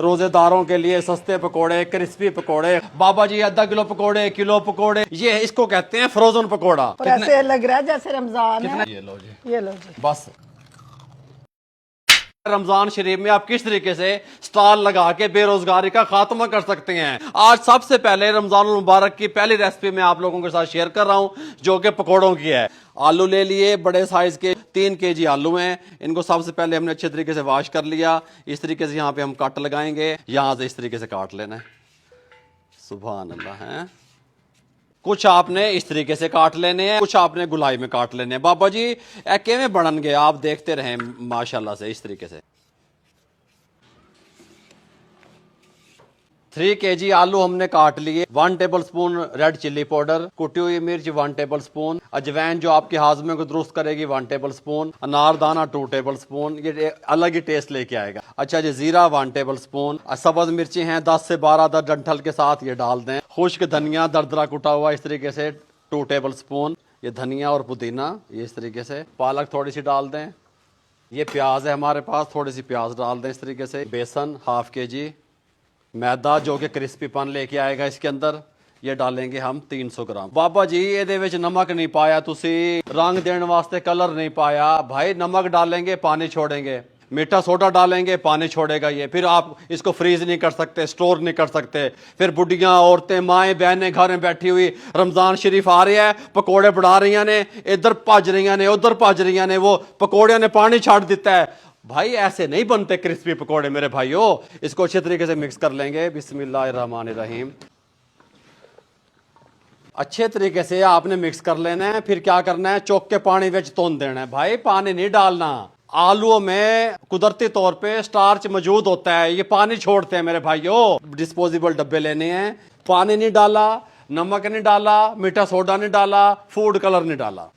रोजेदारों के लिए सस्ते पकोड़े, क्रिस्पी पकोड़े। बाबा जी आधा किलो पकोड़े, किलो पकोड़े, ये इसको कहते हैं फ्रोजन पकोड़ा। और ऐसे लग रहा है जैसे रमजान है। ये लो जी, ये लो जी। बस रमजान शरीफ में आप किस तरीके से स्टॉल लगा के बेरोजगारी का खात्मा कर सकते हैं। आज सबसे पहले रमजान मुबारक की पहली रेसिपी मैं आप लोगों के साथ शेयर कर रहा हूं, जो कि पकोड़ों की है। आलू ले लिए बड़े साइज के, 3 kg आलू हैं। इनको सबसे पहले हमने अच्छे तरीके से वॉश कर लिया। इस तरीके से यहाँ पे हम कट लगाएंगे, यहां से इस तरीके से काट लेना है। सुभान अल्लाह है। कुछ आपने इस तरीके से काट लेने हैं, कुछ आपने गुलाई में काट लेने हैं। बाबा जी एके में बनन गए, आप देखते रहें माशाल्लाह से। इस तरीके से 3 kg आलू हमने काट लिए। 1 टेबलस्पून रेड चिल्ली पाउडर, कुटी हुई मिर्च 1 टेबलस्पून, अजवैन जो आपके हाजमे को दुरुस्त करेगी 1 टेबलस्पून, अनारदाना 2 टेबलस्पून, ये अलग ही टेस्ट लेके आएगा। अच्छा जी, जीरा 1 टेबलस्पून, सब्ज मिर्ची हैं 10 से 12 डंठल के साथ ये डाल दें। खुश्क धनिया दरदरा कुटा हुआ इस तरीके से 2 टेबलस्पून, ये धनिया और पुदीना ये इस तरीके से। पालक थोड़ी सी डाल दें। ये प्याज है हमारे पास, थोड़ी सी प्याज डाल दें इस तरीके से। बेसन 1/2 kg, मैदा जो कि क्रिस्पीपन लेके आएगा इसके अंदर, ये डालेंगे हम 300 ग्राम। बाबा जी ਇਹਦੇ ਵਿੱਚ नमक नहीं पाया, तुसी रंग देने वास्ते कलर नहीं पाया। भाई नमक डालेंगे पानी छोड़ेंगे, मीठा सोडा डालेंगे पानी छोड़ेगा ये। फिर आप इसको फ्रीज नहीं कर सकते, स्टोर नहीं कर सकते। फिर बुढ़ियां औरतें माएँ बहनें घर में बैठी हुई, रमजान शरीफ आ रही है, पकौड़े बढ़ा रही ने, इधर भज रही ने, उधर भज रही ने, वो पकौड़ियों ने पानी छाड़ देता है। भाई ऐसे नहीं बनते क्रिस्पी पकोड़े मेरे भाइयों। इसको अच्छे तरीके से मिक्स कर लेंगे। बिस्मिल्लाहिर्रहमानिर्रहीम। अच्छे तरीके से आपने मिक्स कर लेना है। फिर क्या करना है, चौक के पानी में तोन देना है। भाई पानी नहीं डालना। आलूओं में कुदरती तौर पे स्टार्च मौजूद होता है, ये पानी छोड़ते हैं मेरे भाइयों। डिस्पोजेबल डब्बे लेने हैं। पानी नहीं डाला, नमक नहीं डाला, मीठा सोडा नहीं डाला, फूड कलर नहीं डाला।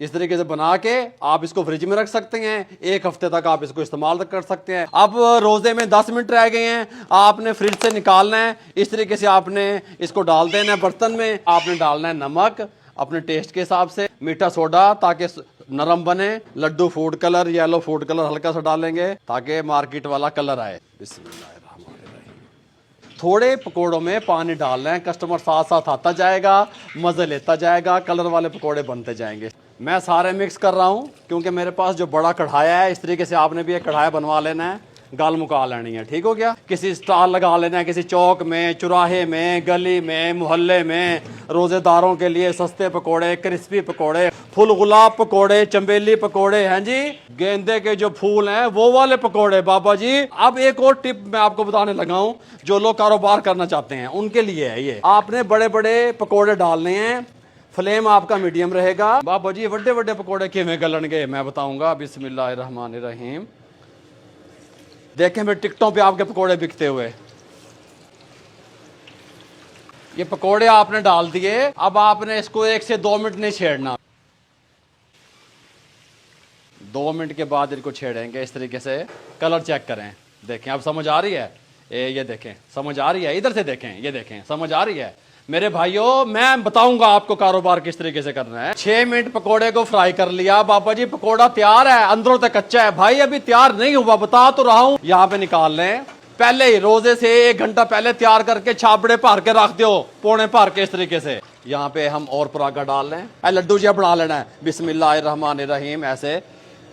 इस तरीके से बना के आप इसको फ्रिज में रख सकते हैं। 1 हफ्ते तक आप इसको इस्तेमाल कर सकते हैं। अब रोजे में 10 मिनट रह गए हैं, आपने फ्रिज से निकालना है। इस तरीके से आपने इसको डाल देना है बर्तन में। आपने डालना है नमक अपने टेस्ट के हिसाब से, मीठा सोडा ताकि नरम बने, laddoo food colour, yellow food colour हल्का सा डालेंगे ताकि मार्केट वाला कलर आए। बिस्मिल्लाहिर्रहमानिर्रहीम। थोड़े पकोड़ों में पानी डालना है, कस्टमर साथ साथ आता जाएगा, मजे लेता जाएगा, कलर वाले पकोड़े बनते जाएंगे। मैं सारे मिक्स कर रहा हूं क्योंकि मेरे पास जो बड़ा कढ़ाया है, इस तरीके से आपने भी एक कढ़ाया बनवा लेना है, गाल मुका लेनी है। ठीक हो गया। किसी स्टॉल लगा लेना है, किसी चौक में, चौराहे में, गली में, मोहल्ले में, रोजेदारों के लिए सस्ते पकोड़े, क्रिस्पी पकोड़े, फुल गुलाब पकोड़े, चंबेली पकोड़े हैं जी, गेंदे के जो फूल हैं वो वाले पकोड़े। बाबा जी अब एक और टिप मैं आपको बताने लगा हूं, जो लोग कारोबार करना चाहते हैं उनके लिए है ये। आपने बड़े बड़े पकोड़े डालने हैं, फ्लेम आपका मीडियम रहेगा। बाबा जी बड़े बड़े पकोड़े किवें गलणगे मैं बताऊंगा। बिस्मिल्लाहिर्रहमानिर्रहीम। देखें फिर टिकटों पे आपके पकोड़े बिकते हुए। ये पकोड़े आपने डाल दिए। अब आपने इसको 1 से 2 मिनट नहीं छेड़ना। 2 मिनट के बाद इनको छेड़ेंगे इस तरीके से। कलर चेक करें, देखें अब समझ आ रही है। ये देखें समझ आ रही है, इधर से देखें, ये देखें समझ आ रही है। मेरे भाइयों मैं बताऊंगा आपको कारोबार किस तरीके से करना है। 6 मिनट पकोड़े को फ्राई कर लिया। बाबा जी पकोड़ा तैयार है, अंदरों तक कच्चा है। भाई अभी तैयार नहीं हुआ, बता तो रहा हूं। यहाँ पे निकाल लें। पहले ही रोजे से 1 घंटा पहले तैयार करके छाबड़े भर के रख दो, पौने भर के इस तरीके से। यहाँ पे हम और परागा डाल लें। लड्डू जी बना लेना है। बिस्मिल्लाहिर्रहमानिर्रहीम। ऐसे,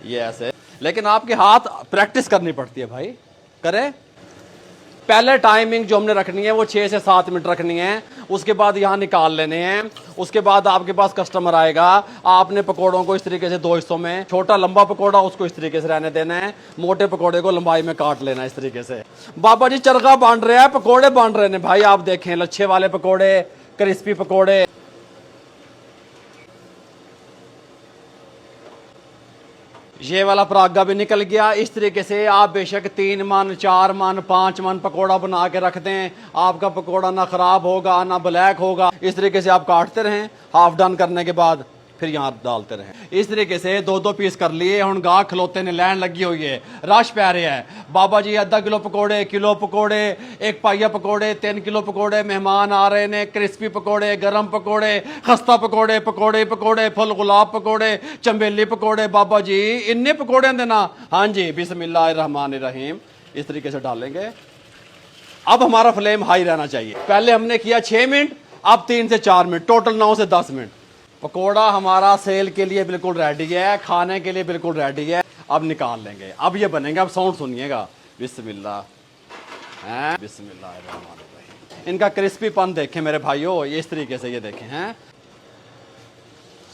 ये ऐसे, लेकिन आपके हाथ प्रैक्टिस करनी पड़ती है भाई। करें। पहले टाइमिंग जो हमने रखनी है वो 6 से 7 मिनट रखनी है। उसके बाद यहाँ निकाल लेने हैं। उसके बाद आपके पास कस्टमर आएगा, आपने पकोड़ों को इस तरीके से 2 हिस्सों में, छोटा लंबा पकोड़ा उसको इस तरीके से रहने देना है, मोटे पकोड़े को लंबाई में काट लेना है इस तरीके से। बाबा जी चरखा बांध रहे हैं, पकोड़े बांध रहे हैं भाई। आप देखें लच्छे वाले पकोड़े, क्रिस्पी पकोड़े। ये वाला परागा भी निकल गया। इस तरीके से आप बेशक 3 मन, 4 मन, 5 मन पकोड़ा बना के रख दें, आपका पकोड़ा ना खराब होगा ना ब्लैक होगा। इस तरीके से आप काटते रहें। हाफ डन करने के बाद फिर यहाँ डालते रहे। इस तरीके से 2-2 पीस कर लिए। हुण गाह खलोते ने लैन लगी हुई है, रश पै रहा है। बाबा जी आधा किलो पकोड़े, किलो पकोड़े, 1 पाइया पकोड़े, 3 किलो पकोड़े, मेहमान आ रहे ने, क्रिस्पी पकोड़े, गरम पकोड़े, खस्ता पकोड़े, पकोड़े पकोड़े, फुल गुलाब पकोड़े, चंबेली पकोड़े। बाबा जी इन्ने पकोड़े देना। हाँ जी बिस्मिल्लाहिर्रहमानिर्रहीम। इस तरीके से डालेंगे। अब हमारा फ्लेम हाई रहना चाहिए। पहले हमने किया 6 मिनट, अब 3 से 4 मिनट, टोटल 9 से 10 मिनट। पकोड़ा हमारा सेल के लिए बिल्कुल रेडी है, खाने के लिए बिल्कुल रेडी है। अब निकाल लेंगे, अब ये बनेंगे। अब साउंड सुनिएगा, बिस्मिल्लाह हैं, बिस्मिल्लाह। इनका क्रिस्पीपन देखें मेरे भाइयों, ये इस तरीके से ये देखें हैं।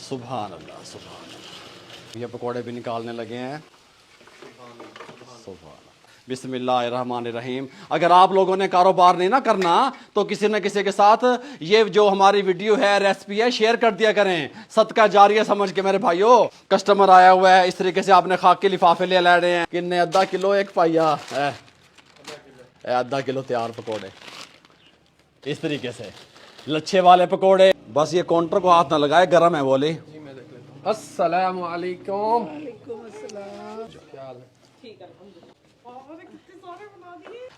सुभान अल्लाह, सुभान अल्लाह। ये पकोड़े भी निकालने लगे हैं। सुभान बिस्मिल्लाहिर्रहमानिर्रहीम। अगर आप लोगों ने कारोबार नहीं ना करना तो किसी न किसी के साथ ये जो हमारी वीडियो है, रेसिपी है, शेयर कर दिया करें, सदका जारिया समझ के मेरे भाइयों। कस्टमर आया हुआ है, इस तरीके से आपने खाकी लिफाफे ले रहे हैं। किन्ने आधा किलो एक पाइया है, आधा किलो तैयार पकोड़े इस तरीके से, लच्छे वाले पकोड़े। बस ये काउंटर को हाथ ना लगाए, गर्म है बोली। अस्सलाम वालेकुम।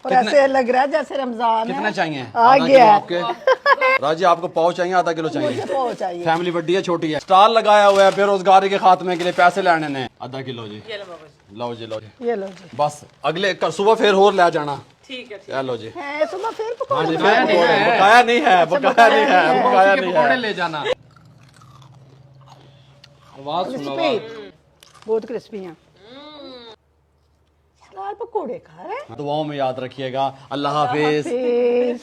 और ऐसे लग रहा है जैसे रमजान कितना है। चाहिए? आ आधा गया किलो आपके राजी, आपको पाव चाहिए, आधा किलो चाहिए? मुझे पाव चाहिए। फैमिली बड़ी है छोटी है? स्टॉल लगाया हुआ है बेरोजगारी के खात्मे के लिए, पैसे लेने ने। आधा किलो जी, लो जी, लो जी, ये लो जी। बस अगले सुबह फिर और ले जाना। ठीक है, ये लो जी। है सुबह फिर हाँ पकौड़े जी, बकाया नहीं है, बकाया नहीं है, बकाया नहीं है, बकाया नहीं पकौड़े है। ले जाना। आवाज सुनो, क्रिस्पी, बहुत क्रिस्पी हैं। यार पकौड़े खा रहे हैं। दुआओं में याद रखिएगा। अल्लाह हाफिज। हाफिज।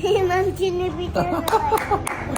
Imam Cine bir tane var.